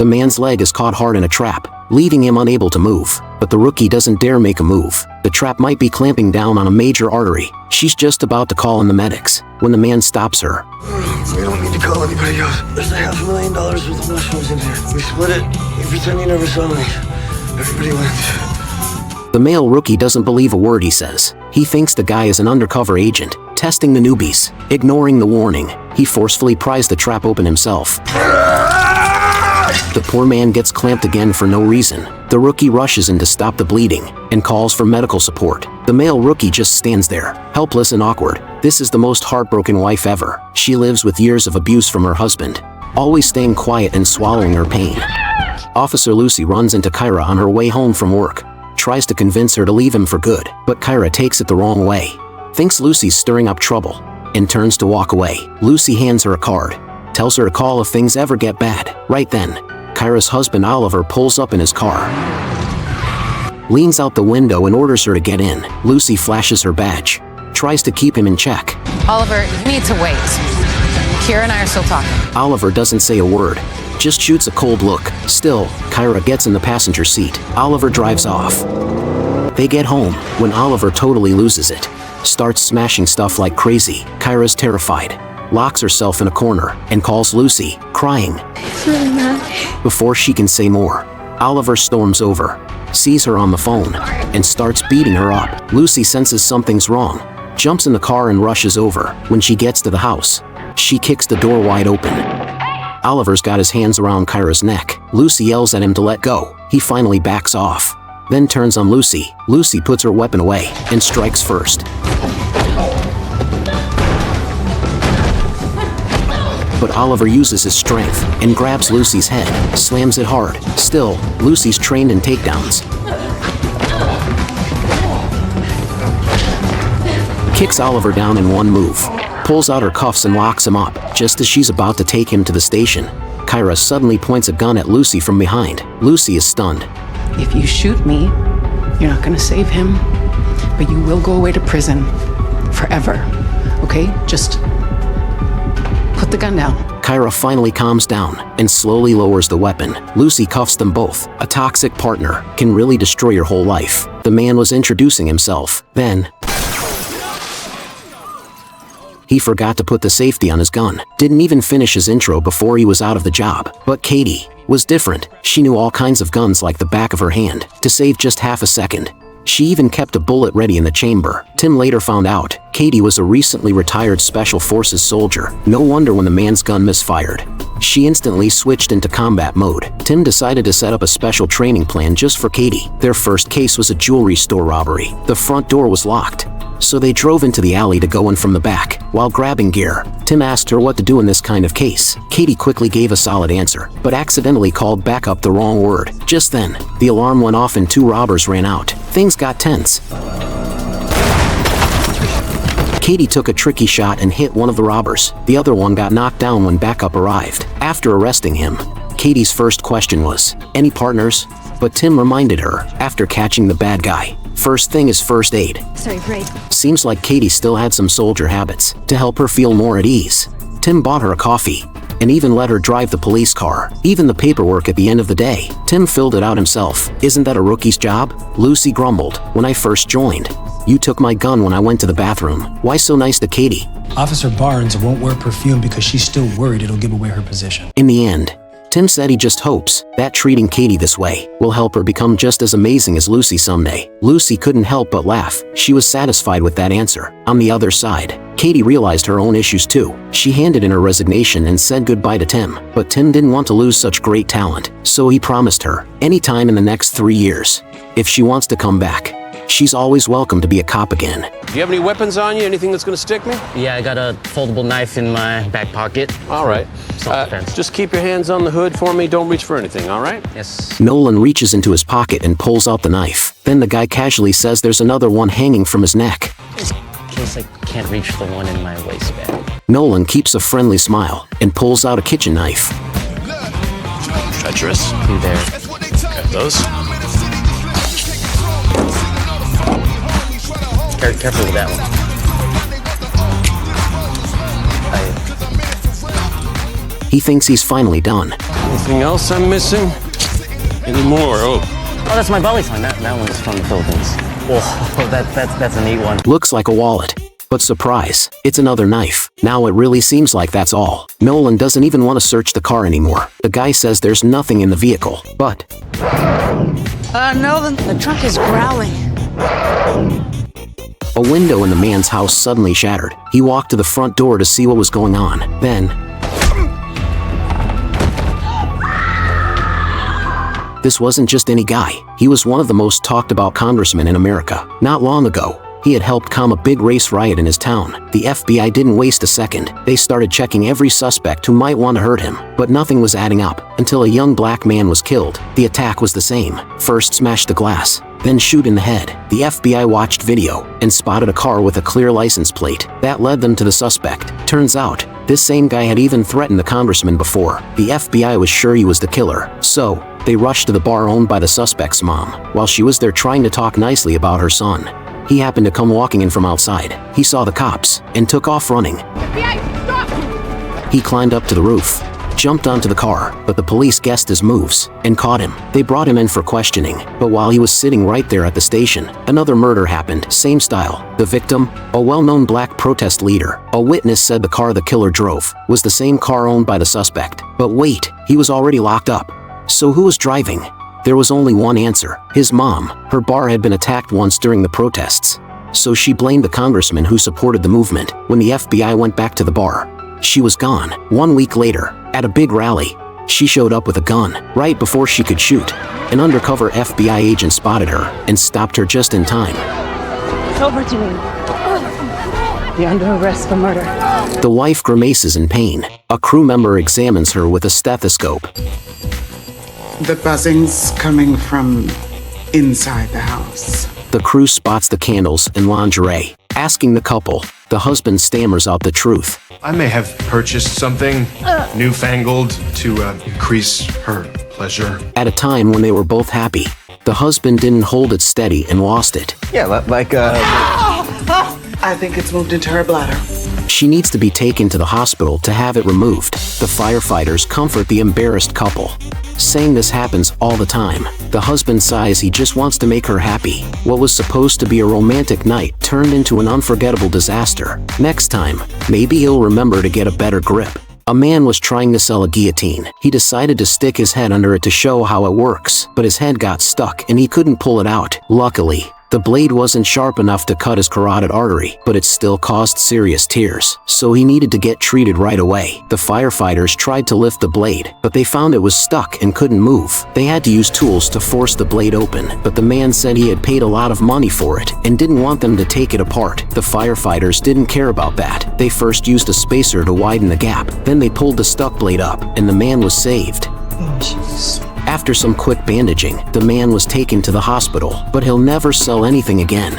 The man's leg is caught hard in a trap, leaving him unable to move. But the rookie doesn't dare make a move. The trap might be clamping down on a major artery. She's just about to call in the medics when the man stops her. We don't need to call anybody else. There's $500,000 worth of mushrooms in here. We split it. You pretend you never saw me. Everybody wins. The male rookie doesn't believe a word he says. He thinks the guy is an undercover agent, testing the newbies. Ignoring the warning, he forcefully pries the trap open himself. The poor man gets clamped again for no reason. The rookie rushes in to stop the bleeding and calls for medical support. The male rookie just stands there, helpless and awkward. This is the most heartbroken wife ever. She lives with years of abuse from her husband, always staying quiet and swallowing her pain. Officer Lucy runs into Kyra on her way home from work, tries to convince her to leave him for good, but Kyra takes it the wrong way, thinks Lucy's stirring up trouble, and turns to walk away. Lucy hands her a card, tells her to call if things ever get bad. Right then, Kyra's husband Oliver pulls up in his car, leans out the window and orders her to get in. Lucy flashes her badge, tries to keep him in check. Oliver, you need to wait. Kira and I are still talking. Oliver doesn't say a word, just shoots a cold look. Still, Kyra gets in the passenger seat. Oliver drives off. They get home when Oliver totally loses it, starts smashing stuff like crazy. Kyra's terrified, locks herself in a corner, and calls Lucy, crying. It's really bad. Before she can say more, Oliver storms over, sees her on the phone, and starts beating her up. Lucy senses something's wrong, jumps in the car and rushes over. When she gets to the house, she kicks the door wide open. Oliver's got his hands around Kyra's neck. Lucy yells at him to let go. He finally backs off, then turns on Lucy. Lucy puts her weapon away and strikes first. But Oliver uses his strength and grabs Lucy's head, slams it hard. Still, Lucy's trained in takedowns. Kicks Oliver down in one move, pulls out her cuffs and locks him up. Just as she's about to take him to the station, Kyra suddenly points a gun at Lucy from behind. Lucy is stunned. If you shoot me, you're not gonna save him, but you will go away to prison forever, okay? Just put the gun down. Kyra finally calms down and slowly lowers the weapon. Lucy cuffs them both. A toxic partner can really destroy your whole life. The man was introducing himself. Then, he forgot to put the safety on his gun. Didn't even finish his intro before he was out of the job. But Katie was different. She knew all kinds of guns like the back of her hand. To save just half a second, she even kept a bullet ready in the chamber. Tim later found out Katie was a recently retired Special Forces soldier. No wonder when the man's gun misfired, she instantly switched into combat mode. Tim decided to set up a special training plan just for Katie. Their first case was a jewelry store robbery. The front door was locked, so they drove into the alley to go in from the back. While grabbing gear, Tim asked her what to do in this kind of case. Katie quickly gave a solid answer, but accidentally called back up the wrong word. Just then, the alarm went off and two robbers ran out. Things got tense. Katie took a tricky shot and hit one of the robbers. The other one got knocked down when backup arrived. After arresting him, Katie's first question was, "Any partners?" But Tim reminded her, after catching the bad guy, first thing is first aid. Sorry, break. Seems like Katie still had some soldier habits. To help her feel more at ease, Tim bought her a coffee and even let her drive the police car. Even the paperwork at the end of the day, Tim filled it out himself. Isn't that a rookie's job? Lucy grumbled. When I first joined, you took my gun when I went to the bathroom. Why so nice to Katie? Officer Barnes won't wear perfume because she's still worried it'll give away her position. In the end, Tim said he just hopes that treating Katie this way will help her become just as amazing as Lucy someday. Lucy couldn't help but laugh. She was satisfied with that answer. On the other side, Katie realized her own issues too. She handed in her resignation and said goodbye to Tim. But Tim didn't want to lose such great talent, so he promised her, anytime in the next 3 years, if she wants to come back, she's always welcome to be a cop again. Do you have any weapons on you? Anything that's gonna stick me? Yeah, I got a foldable knife in my back pocket. All right. Self-defense. Just keep your hands on the hood for me. Don't reach for anything, all right? Yes. Nolan reaches into his pocket and pulls out the knife. Then the guy casually says there's another one hanging from his neck. In case I can't reach the one in my waistband. Nolan keeps a friendly smile and pulls out a kitchen knife. Treacherous. You there. Grab those. Careful with that one. He thinks he's finally done, Anything else I'm missing? Any more? Oh, Oh, that's my belly sign. That one's from the Philippines. Oh, that's a neat one. Looks like a wallet. But surprise, it's another knife. Now it really seems like that's all. Nolan doesn't even want to search the car anymore. The guy says there's nothing in the vehicle, but... Nolan, the trunk is growling. A window in the man's house suddenly shattered. He walked to the front door to see what was going on. Then... this wasn't just any guy. He was one of the most talked about congressmen in America. Not long ago, he had helped calm a big race riot in his town. The FBI didn't waste a second. They started checking every suspect who might want to hurt him. But nothing was adding up until a young black man was killed. The attack was the same. First smash the glass, then shoot in the head. The FBI watched video and spotted a car with a clear license plate. That led them to the suspect. Turns out, this same guy had even threatened the congressman before. The FBI was sure he was the killer. So, they rushed to the bar owned by the suspect's mom. While she was there trying to talk nicely about her son, he happened to come walking in from outside. He saw the cops and took off running. FBI, stop! He climbed up to the roof, jumped onto the car, but the police guessed his moves and caught him. They brought him in for questioning, but while he was sitting right there at the station, another murder happened, same style. The victim, a well-known black protest leader. A witness said the car the killer drove was the same car owned by the suspect. But wait, he was already locked up. So who was driving? There was only one answer: his mom. Her bar had been attacked once during the protests, so she blamed the congressman who supported the movement. When the FBI went back to the bar, she was gone. 1 week later, at a big rally, she showed up with a gun. Right before she could shoot, an undercover FBI agent spotted her and stopped her just in time. It's over to me. You're under arrest for murder. The wife grimaces in pain. A crew member examines her with a stethoscope. The buzzing's coming from inside the house. The crew spots the candles and lingerie. Asking the couple, the husband stammers out the truth. I may have purchased something newfangled to increase her pleasure. At a time when they were both happy, the husband didn't hold it steady and lost it. Yeah, like I think it's moved into her bladder. She needs to be taken to the hospital to have it removed. The firefighters comfort the embarrassed couple, saying this happens all the time. The husband sighs he just wants to make her happy. What was supposed to be a romantic night turned into an unforgettable disaster. Next time, maybe he'll remember to get a better grip. A man was trying to sell a guillotine. He decided to stick his head under it to show how it works, but his head got stuck and he couldn't pull it out. Luckily, the blade wasn't sharp enough to cut his carotid artery, but it still caused serious tears, so he needed to get treated right away. The firefighters tried to lift the blade, but they found it was stuck and couldn't move. They had to use tools to force the blade open, but the man said he had paid a lot of money for it and didn't want them to take it apart. The firefighters didn't care about that. They first used a spacer to widen the gap, then they pulled the stuck blade up, and the man was saved. After some quick bandaging, the man was taken to the hospital, but he'll never sell anything again.